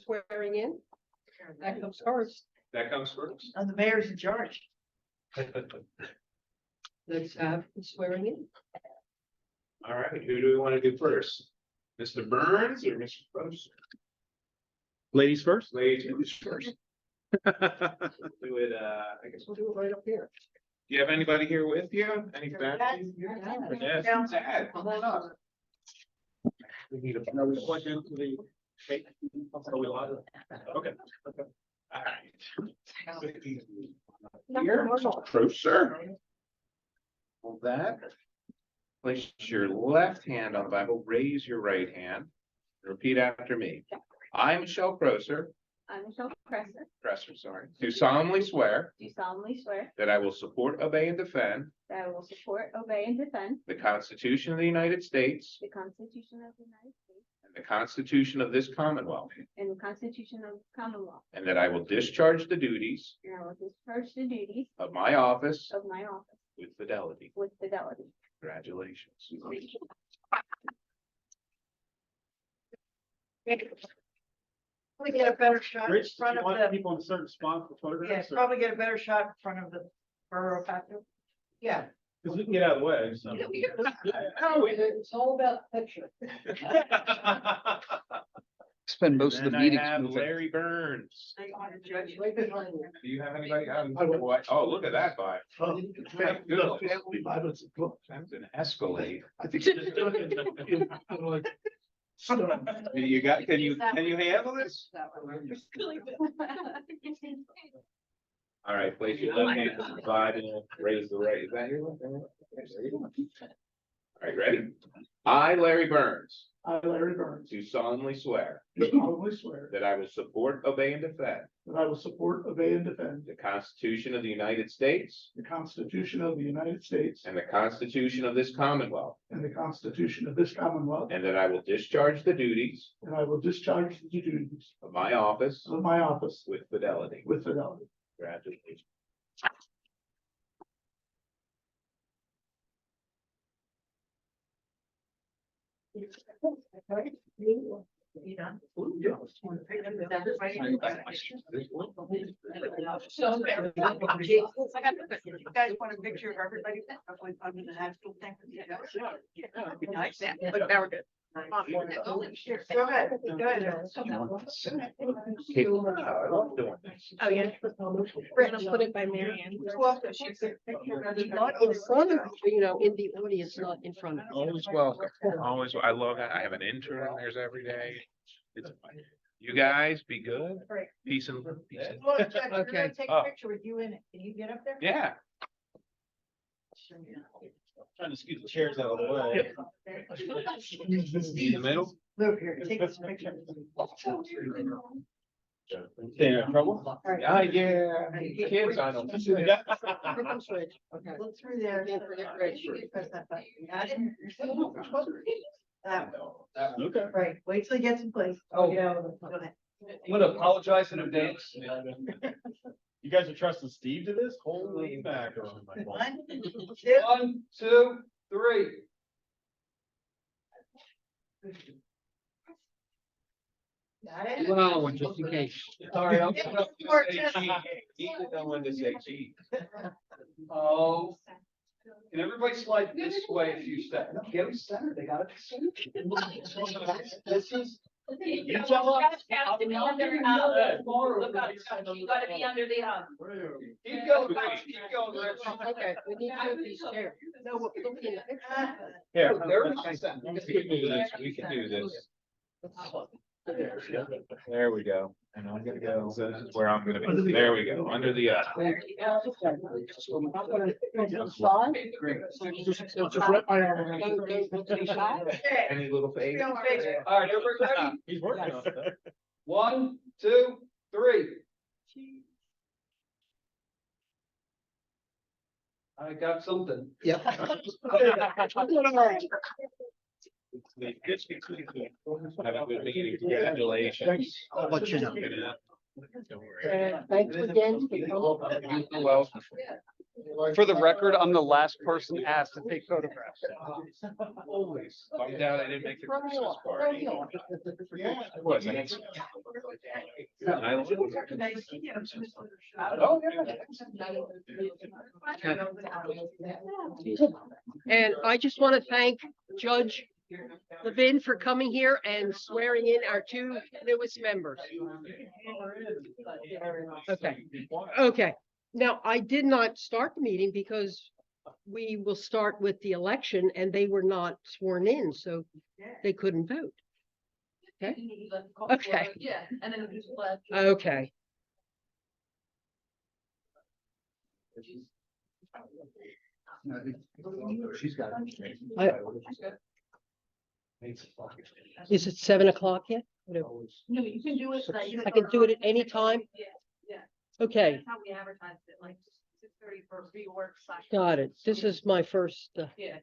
swearing in. That comes first. That comes first. And the mayor's in charge. Let's have the swearing in. All right, who do we want to do first? Mr. Burns or Mr. Gross? Ladies first? Ladies first. Do it, I guess we'll do it right up here. Do you have anybody here with you? Any family? Yes, Dad, come on up. We need a. Plug into the tape. Are we live? Okay. All right. Here, approach, sir. Hold that. Place your left hand on the Bible, raise your right hand. Repeat after me. I, Michelle Crosser, I, Michelle Presser, sorry, do solemnly swear do solemnly swear that I will support, obey, and defend that I will support, obey, and defend the Constitution of the United States the Constitution of the United States and the Constitution of this Commonwealth, and the Constitution of the Commonwealth, and that I will discharge the duties and I will discharge the duties of my office of my office with fidelity. with fidelity. Congratulations. Probably get a better shot in Rich, do front you of want the, people in a certain spot for yeah, photographs? probably get a better shot in front of the borough factor. Yeah. Because we can get out of the way, so. Oh, It's all about the picture. Spend most of the Then I meetings have moving. Larry Burns. Judge. Right behind you. Do you have anybody? Oh, look at that vibe. Thank goodness. That's an Escalade. I think. You got, can you handle this? All right, place your left hand on the side and raise the right. Is that your left hand? All right, ready? I, Larry Burns, I, Larry Burns, do solemnly swear do solemnly swear that I will support, obey, and defend that I will support, obey, and defend the Constitution of the United States the Constitution of the United States and the Constitution of this Commonwealth, and the Constitution of this Commonwealth, and that I will discharge the duties and I will discharge the duties of my office of my office with fidelity. with fidelity. Congratulations. You done? You guys want a picture of everybody under the high school thing? Nice, but now we're good. Go ahead, go ahead. I love doing this. Oh, yeah. We're gonna put it by Marianne. Not in front of, in the audience, not in front of. Always welcome. Always, I love that. I have an intern there's every day. It's fun. You guys be good. Peace and. Okay. Take a picture with you in it. Can you get up there? Yeah. Trying to scoot the chairs out of the way. In the middle. Move here, take this picture. Staying in trouble? Yeah. Kids, I don't. Okay. Look through there. Can't forget Rich. Press that button. You got it? That one. Okay. Right, wait till he gets in place. Oh. Yeah, go ahead. I'm gonna apologize in advance. You guys are trusting Steve to this? Holy mackerel. 1, 2. 1, 2, 3. Got it? Well, just in case. Sorry, I'm. He didn't know when to say G. Oh. Can everybody slide this way a few steps? Get them centered, they gotta be centered. This is. You tell us. You gotta be under the Keep going, Rich, keep going, Rich. Okay, we need to move these chairs. No, we're looking at. Here, there We can do this. We can do this. There we go. And I'm gonna go. So this is where I'm gonna be. There we go. Under the. Any little face? All right, everybody ready? He's working on it. 1, 2, 3. I got something. Yep. Have a good meeting. Congratulations. I'll let you know. Don't worry. Thanks again for coming. Well, For the record, I'm the last person asked to take photographs. Always. Bummed out I didn't make the Christmas party. Yeah, I was. I had some- I love Oh, And I just want to thank Judge Levin for coming here and swearing in our two newest members. Okay, okay. Now, I did not start the meeting because we will start with the election and they were not sworn in, so they couldn't vote. Okay. Yeah, and then we just left. Okay. She's got I- Is it 7 o'clock yet? No, you can do it. I can do it at any time? Yeah. Okay, That's how we advertised it, like 6:30 for rework / got it. This is my first, Yeah.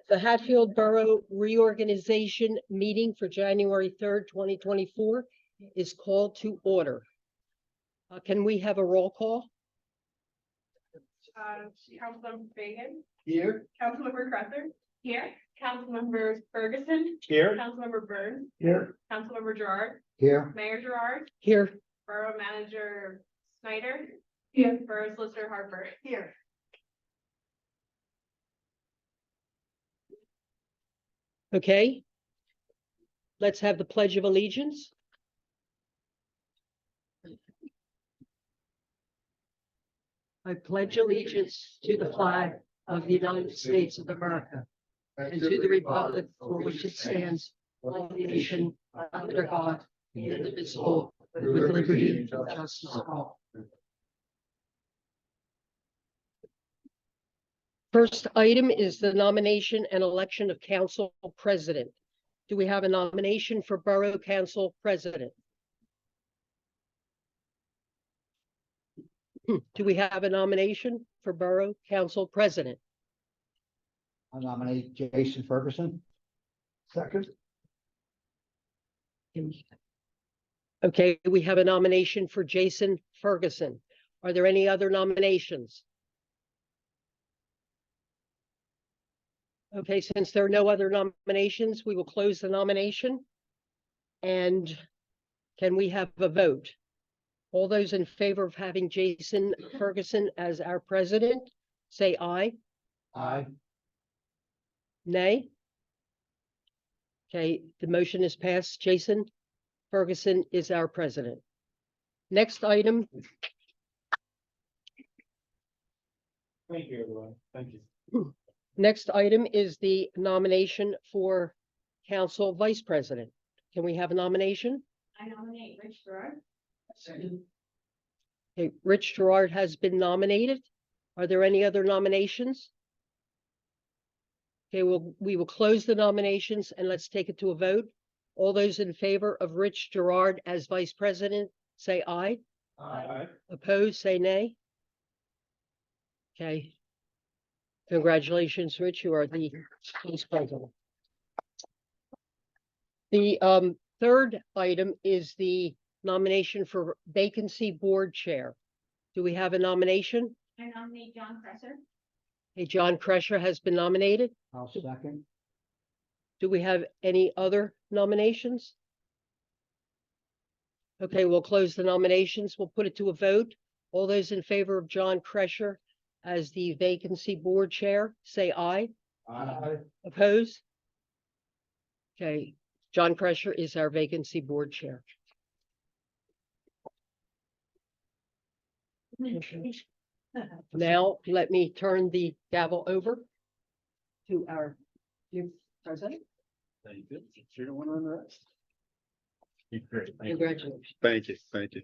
the Hatfield Borough Reorganization Meeting for January 3rd, 2024 is called to order. Can we have a roll call? Councilmember Fagan, Here. Councilmember Cresser. Here. Councilmember Ferguson, Here. Councilmember Burns, Here. Councilmember Gerard, Here. Mayor Gerard, Here, Borough Manager Snyder. Here. Borough Solicitor Harper. Here. okay. Let's have the Pledge of Allegiance. I pledge allegiance to the flag of the United States of America and to the republic for which it stands, one nation, under God, indivisible, with liberty and justice for all. First item is the nomination and election of council president. Do we have a nomination for Borough Council President? Do we have a nomination for Borough Council President? I nominate Jason Ferguson. Second. Okay, we have a nomination for Jason Ferguson. Are there any other nominations? Okay, since there are no other nominations, we will close the nomination. And can we have a vote? All those in favor of having Jason Ferguson as our president, say aye. Aye. Nay? Okay, the motion is passed. Jason Ferguson is our president. Next item, Thank you, everyone. Thank you. next item is the nomination for council vice president. Can we have a nomination? I nominate Rich Gerard. Okay, Rich Gerard has been nominated. Are there any other nominations? Okay, we will close the nominations and let's take it to a vote. All those in favor of Rich Gerard as vice president, say aye. Aye. Opposed, say nay. Okay. Congratulations, Rich, you are the vice president. The third item is the nomination for vacancy board chair. Do we have a nomination? I nominate John Cresser. Hey, John Kresher has been nominated. I'll second. Do we have any other nominations? Okay, we'll close the nominations. We'll put it to a vote. All those in favor of John Kresher as the vacancy board chair, say aye. Aye. Opposed? Okay, John Kresher is our vacancy board chair. Now, let me turn the gavel over to our new president. Thank you. You're the one on the rest. Great. Congratulations. Thank you. Thank you.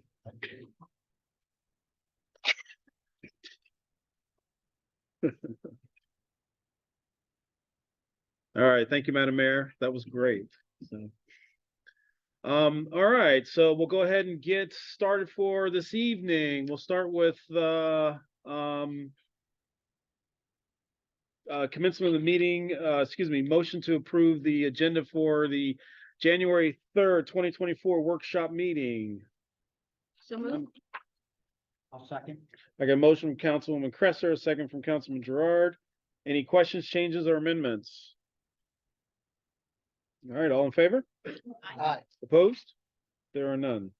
All right, thank you, Madam Mayor. That was great. So, all right, so we'll go ahead and get started for this evening. We'll start with the commencement of the meeting, motion to approve the agenda for the January 3rd, 2024 workshop meeting. So moved. I'll second. I got a motion from Councilwoman Cresser, a second from Councilman Gerard. Any questions, changes, or amendments? All right, all in favor? Aye. Opposed? There are none.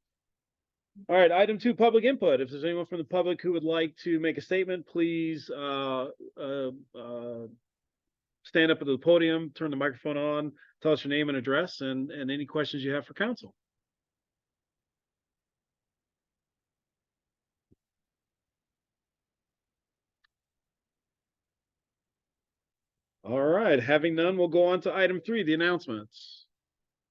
All right, item 2, public input. If there's anyone from the public who would like to make a statement, please stand up at the podium, turn the microphone on, tell us your name and address, and any questions you have for council. All right, having none, we'll go on to item 3, the announcements.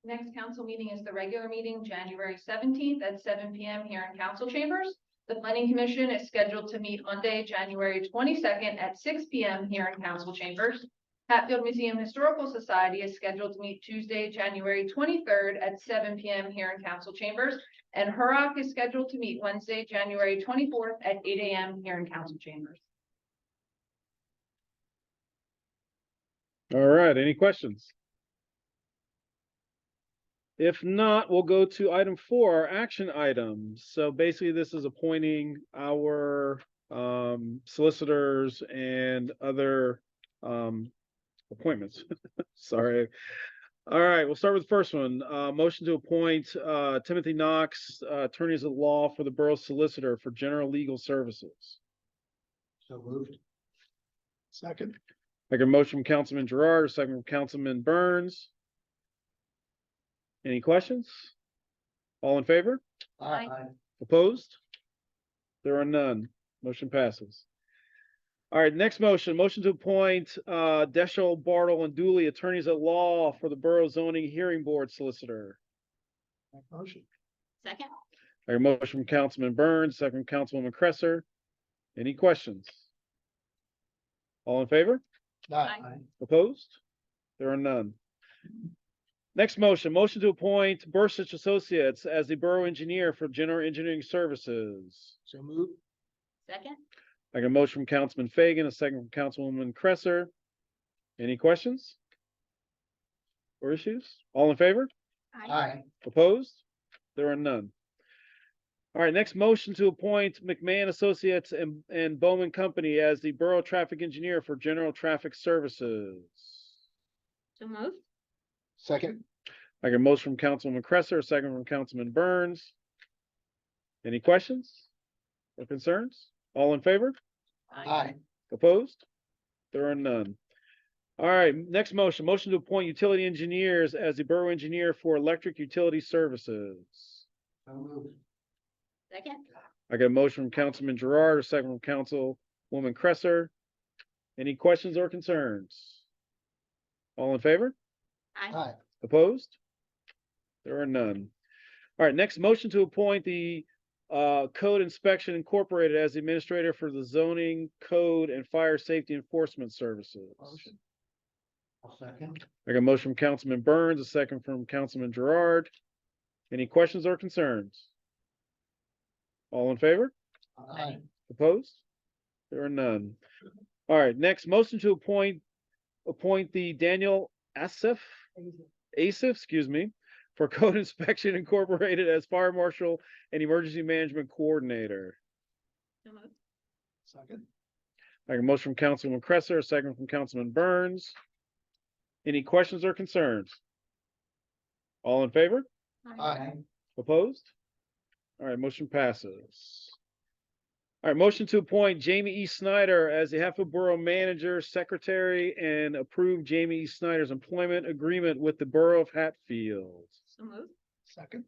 Next council meeting is the regular meeting, January 17th at 7 PM here in council chambers. The planning commission is scheduled to meet Monday, January 22nd at 6 PM here in council chambers. Hatfield Museum Historical Society is scheduled to meet Tuesday, January 23rd at 7 PM here in council chambers. And Hurrock is scheduled to meet Wednesday, January 24th at 8 AM here in council chambers. All right, any questions? If not, we'll go to item 4, our action items. So basically, this is appointing our solicitors and other appointments. Sorry. All right, we'll start with the first one. Motion to appoint Timothy Knox, attorneys at law for the borough solicitor for general legal services. So moved. Second. I got a motion from Councilman Gerard, a second from Councilman Burns. Any questions? All in favor? Aye. Opposed? There are none. Motion passes. All right, next motion to appoint Deschel, Bartle, and Dooley, attorneys at law for the Borough Zoning Hearing Board solicitor. Motion. Second. I got a motion from Councilman Burns, second from Councilwoman Cresser. Any questions? All in favor? Aye. Opposed? There are none. Next motion to appoint Bursich Associates as the borough engineer for general engineering services. So moved. Second. I got a motion from Councilman Fagan, a second from Councilwoman Cresser. Any questions? Or issues? All in favor? Aye. Opposed? There are none. All right, next motion to appoint McMahon Associates and Bowman Company as the borough traffic engineer for general traffic services. So moved. Second. I got a motion from Councilwoman Cresser, a second from Councilman Burns. Any questions or concerns? All in favor? Aye. Opposed? There are none. All right, next motion to appoint utility engineers as the borough engineer for electric utility services. So moved. Second. I got a motion from Councilman Gerard, a second from Councilwoman Cresser. Any questions or concerns? All in favor? Aye. Opposed? There are none. All right, next motion to appoint the Code Inspection Incorporated as the administrator for the zoning, code, and fire safety enforcement services. Motion. I'll second. I got a motion from Councilman Burns, a second from Councilman Gerard. Any questions or concerns? All in favor? Aye. Opposed? There are none. All right, next motion to appoint the Daniel Asif, excuse me, for Code Inspection Incorporated as fire marshal and emergency management coordinator. So moved. Second. I got a motion from Councilman Cresser, a second from Councilman Burns. Any questions or concerns? All in favor? Aye. Opposed? All right, motion passes. All right, motion to appoint Jamie E. Snyder as the Hatfield Borough Manager, Secretary, and approve Jamie E. Snyder's employment agreement with the Borough of Hatfield. So moved. Second.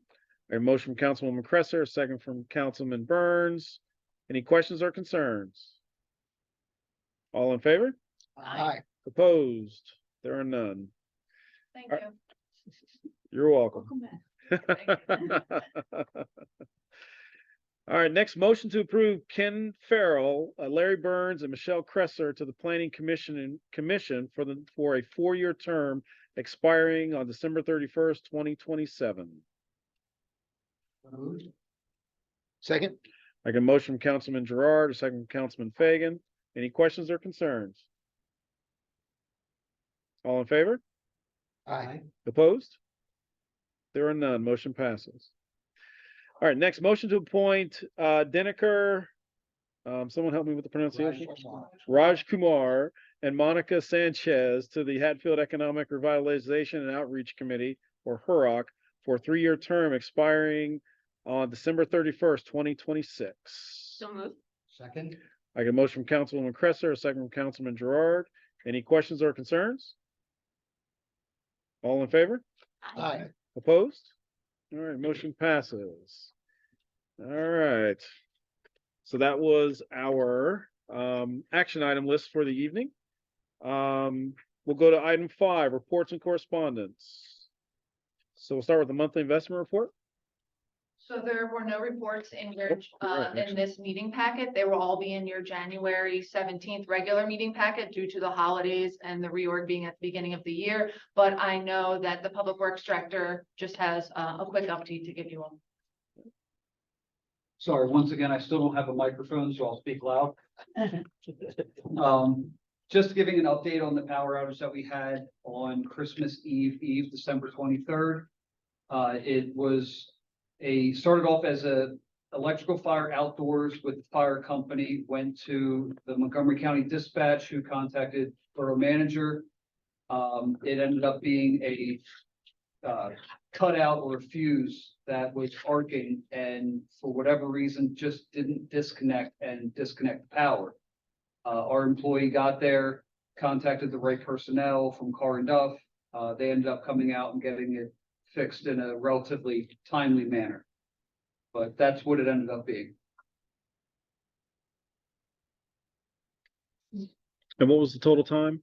I have a motion from Councilwoman Cresser, a second from Councilman Burns. Any questions or concerns? All in favor? Aye. Opposed? There are none. Thank All you. You're welcome. Welcome back. All right, next motion to approve Ken Farrell, Larry Burns, and Michelle Cresser to the Planning Commission for a 4-year term expiring on December 31st, 2027. So moved. Second. I got a motion from Councilman Gerard, a second from Councilman Fagan. Any questions or concerns? All in favor? Aye. Opposed? There are none. Motion passes. All right, next motion to appoint Deniker Someone help me with the pronunciation. Raj Kumar and Monica Sanchez to the Hatfield Economic Revitalization and Outreach Committee, or HUROC, for a 3-year term expiring on December 31st, 2026. So moved. Second. I get a motion from Councilwoman Cresser, a second from Councilman Gerard. Any questions or concerns? All in favor? Aye. Opposed? All right, motion passes. All right. So that was our action item list for the evening. We'll go to item 5, reports and correspondence. So we'll start with the monthly investment report. So there were no reports in your, right, in this meeting packet. They will all be in your January 17th regular meeting packet due to the holidays and the reorg being at the beginning of the year. But I know that the Public Works Director just has a quick update to give you all. Sorry, once again, I still don't have a microphone, so I'll speak loud. Just giving an update on the power outage that we had on Christmas Eve, December 23rd. It was started off as a electrical fire outdoors with the fire company, went to the Montgomery County Dispatch, who contacted Borough Manager. It ended up being a cutout or a fuse that was arcing, and for whatever reason, just didn't disconnect the power. Our employee got there, contacted the right personnel from Carr and Duff. They ended up coming out and getting it fixed in a relatively timely manner. But that's what it ended up being. And what was the total time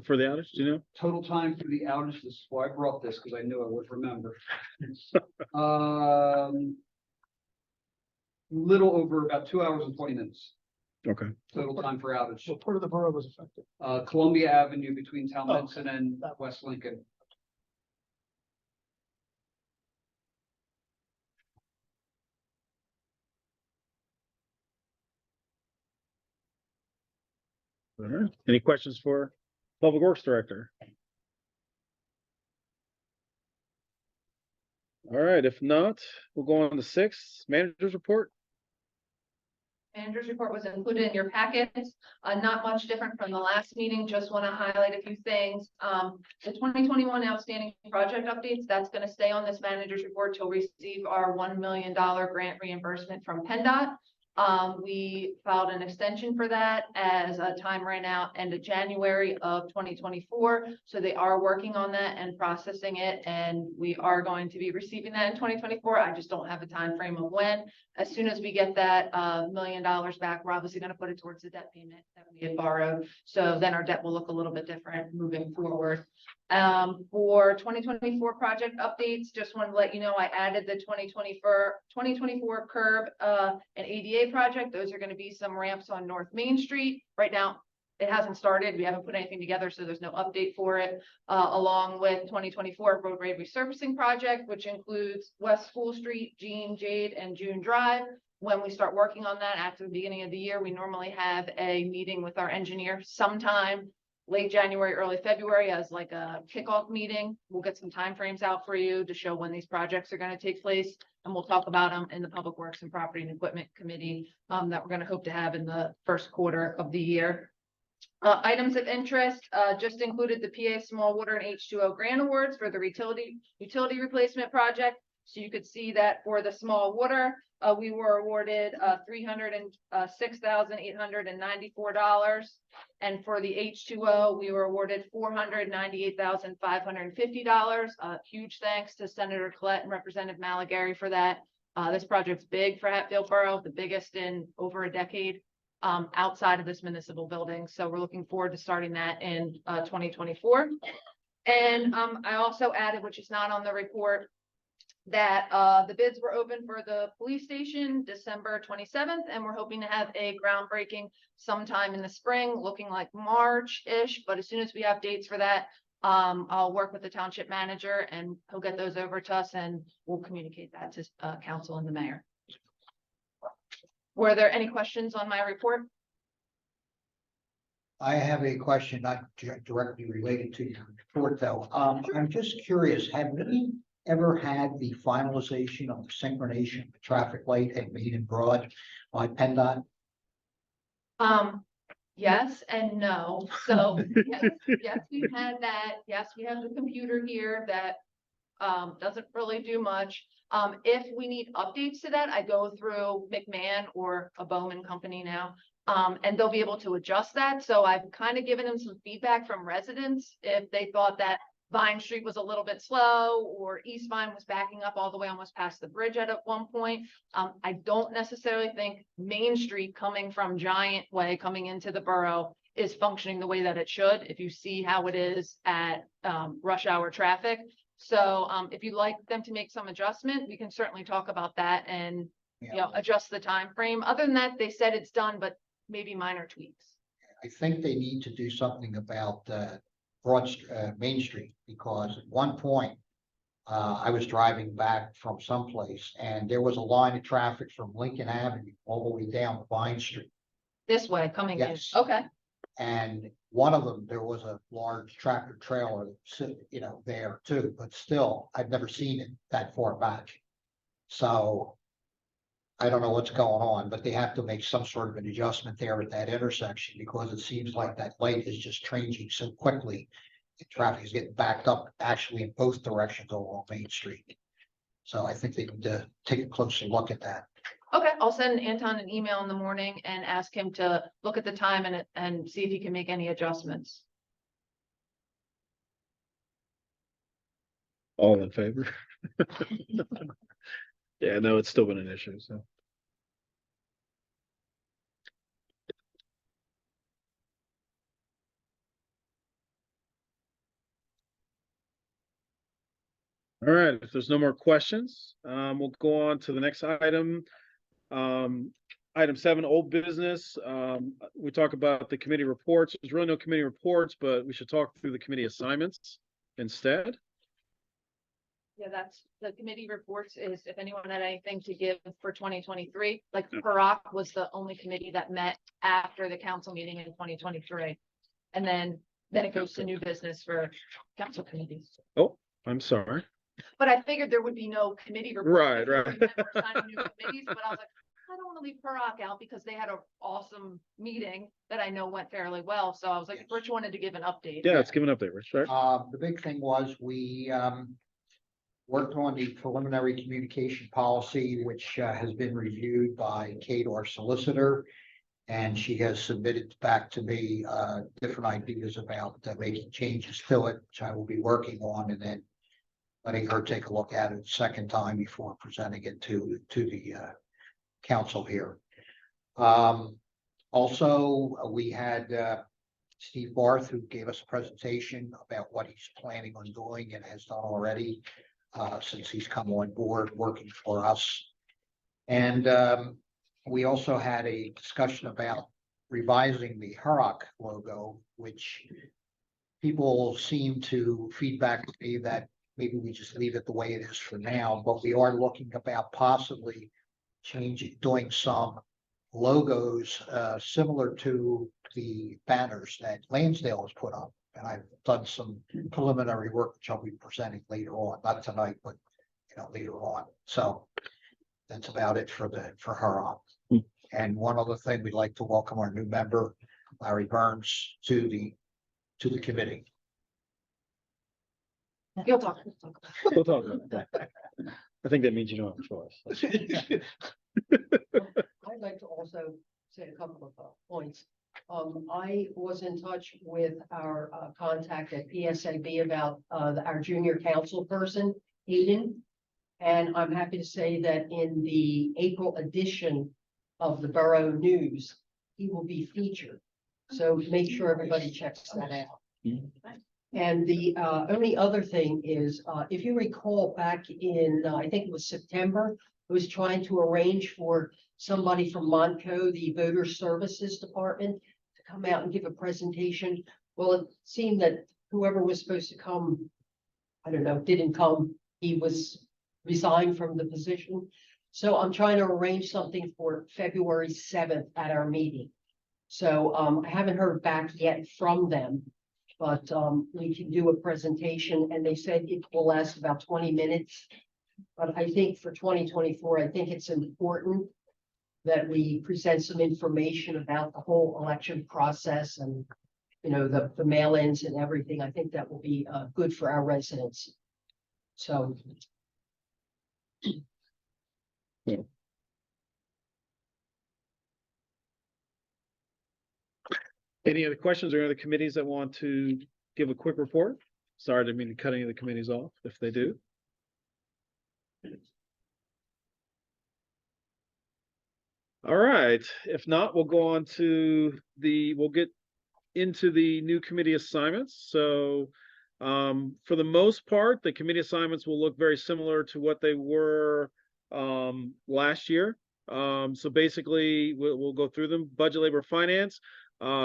for the outage? Do you know? Total time for the outage, this is why I brought this, because I knew I would remember. Little over about 2 hours and 20 minutes. Okay. Total time for outage. What part of the borough was affected? Columbia Avenue between Town Oh, Benson and West Lincoln. All right. Any questions for Public Works Director? All right. If not, we'll go on to 6, Manager's Report. Manager's report was included in your packets. Not much different from the last meeting. Just want to highlight a few things. The 2021 outstanding project updates, that's going to stay on this manager's report till we receive our $1 million grant reimbursement from PennDOT. We filed an extension for that as time ran out end of January of 2024. So they are working on that and processing it, and we are going to be receiving that in 2024. I just don't have a time frame of when. As soon as we get that $1 million back, we're obviously going to put it towards the debt payment that we had borrowed. So then our debt will look a little bit different moving forward. For 2024 project updates, just wanted to let you know I added the 2024 curb and ADA project. Those are going to be some ramps on North Main Street. Right now, it hasn't started. We haven't put anything together, so there's no update for it. Along with 2024 roadway resurfacing project, which includes West School Street, Jean, Jade, and June Drive. When we start working on that after the beginning of the year, we normally have a meeting with our engineer sometime late January, early February as like a kickoff meeting. We'll get some timeframes out for you to show when these projects are going to take place. And we'll talk about them in the Public Works and Property and Equipment Committee that we're going to hope to have in the first quarter of the year. Items of interest just included the PA Small Water and H2O grant awards for the utility replacement project. So you could see that for the small water, we were awarded $306,894. And for the H2O, we were awarded $498,550. Huge thanks to Senator Collette and Representative Malagary for that. This project's big for Hatfield Borough, the biggest in over a decade outside of this municipal building. So we're looking forward to starting that in 2024. And I also added, which is not on the report, that the bids were open for the police station December 27th, and we're hoping to have a groundbreaking sometime in the spring, looking like March-ish. But as soon as we have dates for that, I'll work with the township manager and he'll get those over to us and we'll communicate that to council and the mayor. Were there any questions on my report? I have a question not directly related to your report, though. I'm just curious, have we ever had the finalization of the synchronization of the traffic light at Main and Broad by PennDOT? Yes and no. So, yes, we've had that. Yes, we have the computer here that doesn't really do much. If we need updates to that, I go through McMahon or a Bowman company now. And they'll be able to adjust that. So I've kind of given them some feedback from residents if they thought that Vine Street was a little bit slow or East Vine was backing up all the way almost past the bridge at one point. I don't necessarily think Main Street coming from Giant Way coming into the borough is functioning the way that it should. If you see how it is at rush hour traffic. So if you'd like them to make some adjustment, we can certainly talk about that and adjust the time frame. Other than that, they said it's done, but maybe minor tweaks. I think they need to do something about Main Street, because at one point, I was driving back from someplace and there was a line of traffic from Lincoln Avenue all the way down to Vine Street. This way coming in. Yes. Okay. And one of them, there was a large tractor trailer, there too, but still, I've never seen it that far back. So I don't know what's going on, but they have to make some sort of an adjustment there at that intersection, because it seems like that light is just changing so quickly. The traffic is getting backed up actually in both directions along Main Street. So I think they need to take a closer look at that. Okay, I'll send Anton an email in the morning and ask him to look at the time and see if he can make any adjustments. All in favor? Yeah, no, it's still been an issue, so. All right, if there's no more questions, we'll go on to the next item. Item 7, old business. We talk about the committee reports. There's really no committee reports, but we should talk through the committee assignments instead. Yeah, that's the committee reports is if anyone had anything to give for 2023, like Borough was the only committee that met after the council meeting in 2023. And then it goes to new business for council committees. Oh, I'm sorry. But I figured there would be no committee report. Right. But I was like, I don't want to leave Borough out because they had an awesome meeting that I know went fairly well. So I was like, Yes. Rich wanted to give an update. Yeah, let's give an update, Rich. Right? The big thing was we worked on the preliminary communication policy, which has been reviewed by Kate, our solicitor. And she has submitted back to me different ideas about making changes to it, which I will be working on, and then letting her take a look at it a second time before presenting it to the council here. Also, we had Steve Barth, who gave us a presentation about what he's planning on doing and has done already since he's come on board working for us. And we also had a discussion about revising the Hurrock logo, which people seem to feedback to me that maybe we just leave it the way it is for now, but we are looking about possibly doing some logos similar to the banners that Lansdale has put up. And I've done some preliminary work, which I'll be presenting later on, not tonight, but later on. So that's about it for Hurrock. And one other thing, we'd like to welcome our new member, Larry Burns, to the committee. You'll talk. We'll talk about that. I think that means you don't have a choice. I'd like to also say a couple of points. I was in touch with our contact at PSAB about our junior council person, Hayden. And I'm happy to say that in the April edition of the Borough News, he will be featured. So make sure everybody checks that out. And the only other thing is, if you recall back in, I think it was September, I was trying to arrange for somebody from Montco, the Voter Services Department, to come out and give a presentation. Well, it seemed that whoever was supposed to come, I don't know, didn't come. He was resigned from the position. So I'm trying to arrange something for February 7th at our meeting. So I haven't heard back yet from them. But we can do a presentation and they said it will last about 20 minutes. But I think for 2024, I think it's important that we present some information about the whole election process and, you know, the mail-ins and everything. I think that will be good for our residents. So. Any other questions or other committees that want to give a quick report? Sorry, I didn't mean to cut any of the committees off if they do. All right, if not, we'll go on to we'll get into the new committee assignments. So for the most part, the committee assignments will look very similar to what they were last year. So basically, we'll go through them. Budget, Labor, Finance.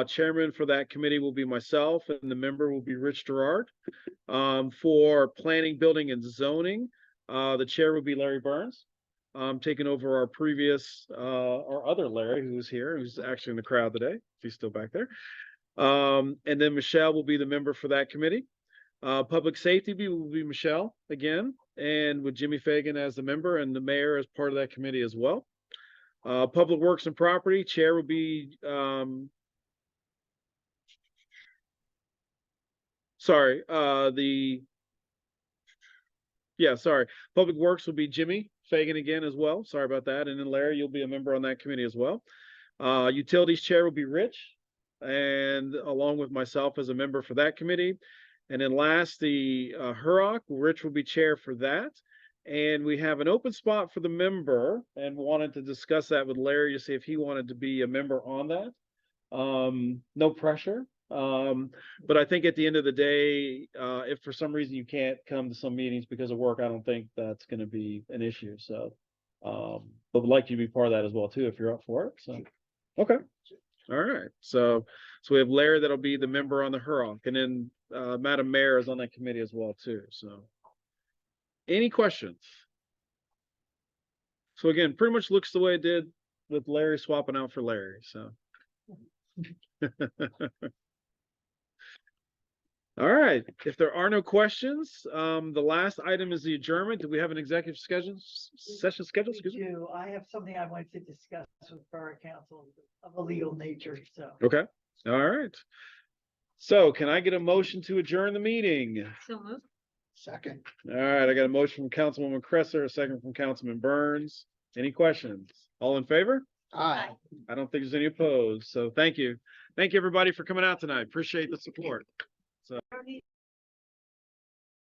Chairman for that committee will be myself, and the member will be Rich Gerard. For Planning, Building, and Zoning, the chair will be Larry Burns. Taking over our previous, our other Larry, who's here, who's actually in the crowd today. He's still back there. And then Michelle will be the member for that committee. Public Safety will be Michelle again, and with Jimmy Fagan as the member and the mayor as part of that committee as well. Public Works and Property, chair will be, Public Works will be Jimmy Fagan again as well. Sorry about that. And then Larry, you'll be a member on that committee as well. Utilities chair will be Rich, and along with myself as a member for that committee. And then last, the HUROC, Rich will be chair for that. And we have an open spot for the member and wanted to discuss that with Larry to see if he wanted to be a member on that. No pressure. But I think at the end of the day, if for some reason you can't come to some meetings because of work, I don't think that's going to be an issue. So, but would like you to be part of that as well too, if you're up for it. So, okay. All right. So we have Larry that'll be the member on the HUROC, and then Madam Mayor is on that committee as well too. So, any questions? So again, pretty much looks the way it did with Larry swapping out for Larry. So. All right, if there are no questions, the last item is the adjournment. Do we have an executive session scheduled? Excuse me. I have something I wanted to discuss with Borough Council of a legal nature, so. Okay, all right. So can I get a motion to adjourn the meeting? So moved. Second. All right, I got a motion from Councilwoman Cresser, a second from Councilman Burns. Any questions? All in favor? Aye. I don't think there's any opposed. So thank you. Thank you, everybody, for coming out tonight. Appreciate the support.